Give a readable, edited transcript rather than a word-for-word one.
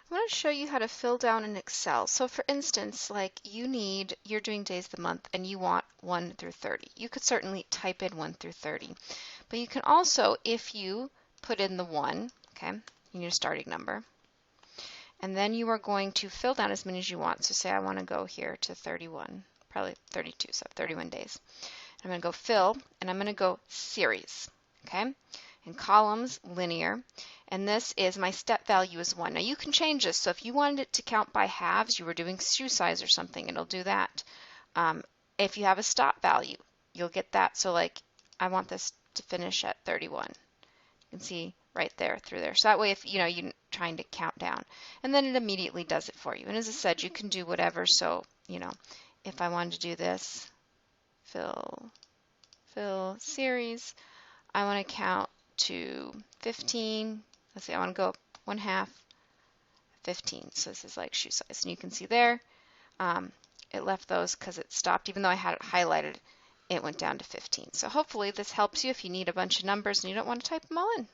I'm going to show you how to fill down in Excel. So for instance, like you're doing days of the month and you want 1 through 30. You could certainly type in 1 through 30. But you can also, if you put in the 1, okay, you need a starting number. And then you are going to fill down as many as you want. So say I want to go here to 31, probably 32, so 31 days. I'm going to go fill, and I'm going to go series, okay? In columns, linear, and this is my step value is 1. Now you can change this, so if you wanted it to count by halves, you were doing shoe size or something, it'll do that. If you have a stop value, you'll get that. So like I want this to finish at 31. You can see right there through there. So that way if you're trying to count down, and then it immediately does it for you. And as I said, you can do whatever. So if I wanted to do this, fill series, I want to count to 15. Let's see, I want to go 1/2 15. So this is like shoe size, and you can see there it left those because it stopped. Even though I had it highlighted, it went down to 15. So hopefully this helps you if you need a bunch of numbers and you don't want to type them all in.